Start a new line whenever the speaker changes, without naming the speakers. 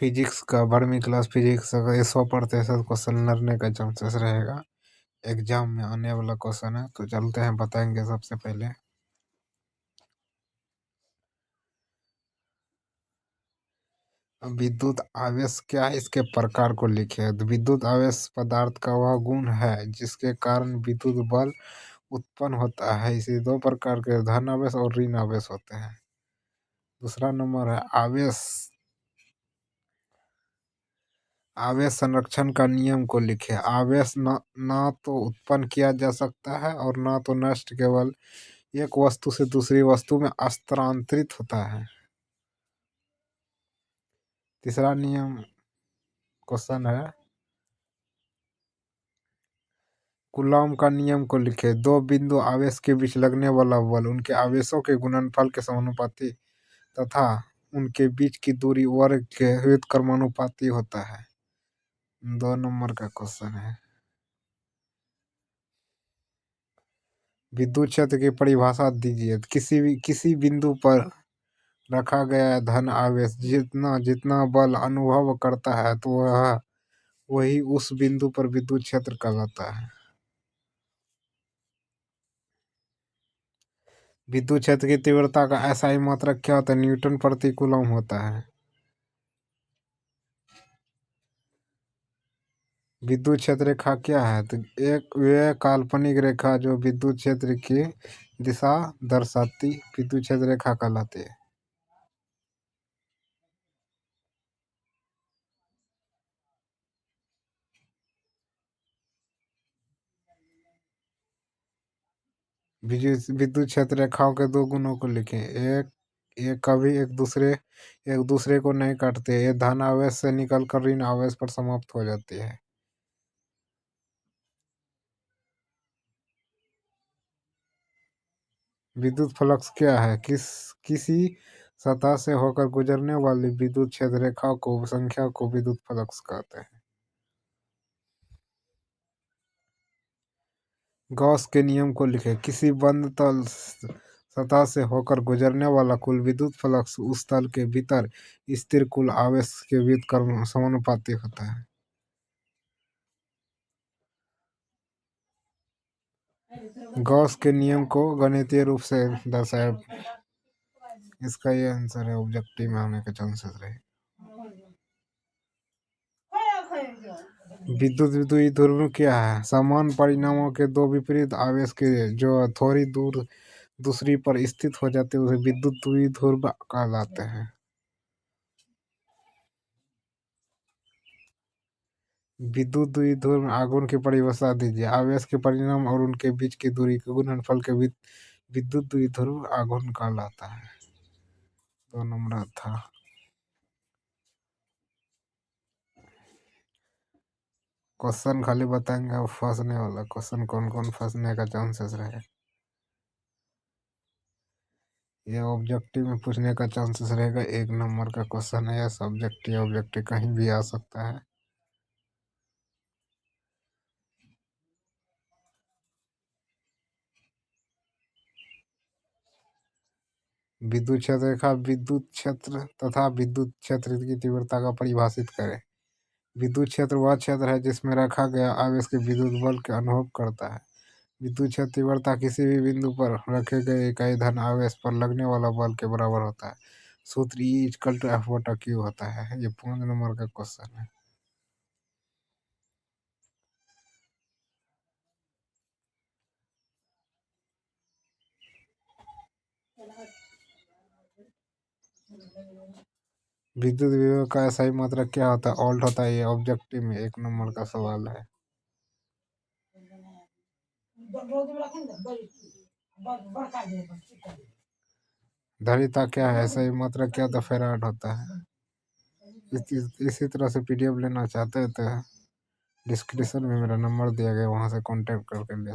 Physics का बारहवीं class physics अगर ये 100% क्वेश्चन लड़ने का चांसेस रहेगा। एग्जाम में आने वाला क्वेश्चन है, तो चलते हैं बताएंगे सबसे पहले। विद्युत आवेश क्या है, इसके प्रकार को लिखे। तो विद्युत आवेश पदार्थ का वह गुण है जिसके कारण विद्युत बल उत्पन्न होता है। इसे दो प्रकार के धन आवेश और ऋण आवेश होते हैं। दूसरा नंबर है आवेश आवेश संरक्षण का नियम को लिखे। आवेश ना तो उत्पन्न किया जा सकता है और ना तो नष्ट, केवल एक वस्तु से दूसरी वस्तु में स्थानांतरित होता है। तीसरा नियम क्वेश्चन है कूलॉम का नियम को लिखे। दो बिंदु आवेश के बीच लगने वाला बल उनके आवेशों के गुणनफल के समानुपाती तथा उनके बीच की दूरी वर्ग के व्युत्क्रमानुपाती होता है। 2 नंबर का क्वेश्चन है विद्युत क्षेत्र की परिभाषा दीजिए। किसी बिंदु पर रखा गया धन आवेश जितना जितना बल अनुभव करता है, तो वह वही उस बिंदु पर विद्युत क्षेत्र कहलाता है। विद्युत क्षेत्र की तीव्रता का SI मात्रक क्या होता है? न्यूटन प्रति कूलम होता है। विद्युत क्षेत्र रेखा क्या है? तो एक वे काल्पनिक रेखा जो विद्युत क्षेत्र की दिशा दर्शाती विद्युत क्षेत्र रेखा कहलाती है। विद्युत क्षेत्र रेखाओं के दो गुणों को लिखें। एक कभी एक दूसरे को नहीं काटते। ये धन आवेश से निकलकर ऋण आवेश पर समाप्त हो जाती है। विद्युत फ्लक्स क्या है? किसी सतह से होकर गुजरने वाली विद्युत क्षेत्र रेखा को संख्या को विद्युत फ्लक्स कहते हैं। गॉस के नियम को लिखें। किसी बंद तल सतह से होकर गुजरने वाला कुल विद्युत फ्लक्स उस तल के भीतर स्थिर कुल आवेश के व्युत्क्रम समानुपाती होता है। गॉस के नियम को गणितीय रूप से दर्शाया। इसका ये आंसर है, ऑब्जेक्टिव में होने के चांसेस रहे। विद्युत द्विध्रुव क्या है? समान परिमाणों के दो विपरीत आवेश के जो थोड़ी दूर दूसरी पर स्थित हो जाते हैं उसे विद्युत द्विध्रुव कहलाते हैं। विद्युत द्विध्रुव आघूर्ण की परिभाषा दीजिए। आवेश के परिमाण और उनके बीच की दूरी के गुणनफल के विद्युत द्विध्रुव आघूर्ण कहलाता है। 2 नंबर था। क्वेश्चन खाली बताएंगे, अब फंसने वाला क्वेश्चन कौन कौन फंसने का चांसेस रहे। ये ऑब्जेक्टिव में पूछने का चांसेस रहेगा। 1 नंबर का क्वेश्चन है, या सब्जेक्टिव ऑब्जेक्टिव कहीं भी आ सकता है। विद्युत क्षेत्र रेखा विद्युत क्षेत्र तथा विद्युत क्षेत्र की तीव्रता का परिभाषित करें। विद्युत क्षेत्र वह क्षेत्र है जिसमें रखा गया आवेश के विद्युत बल के अनुभव करता है। विद्युत क्षेत्र तीव्रता किसी भी बिंदु पर रखे गए इकाई धन आवेश पर लगने वाला बल के बराबर होता है। सूत्र E=F/Q होता है। ये 5 नंबर का क्वेश्चन है। विद्युत विभव का सही मात्रक क्या होता है? ओल्ट होता है। ये ऑब्जेक्टिव में 1 नंबर का सवाल है। धारिता क्या है? सही मात्रक क्या होता है? फेराड होता है। इसी तरह से PDF लेना चाहते हैं तो डिस्क्रिप्शन में मेरा नंबर दिया गया, वहाँ से कांटेक्ट करके ले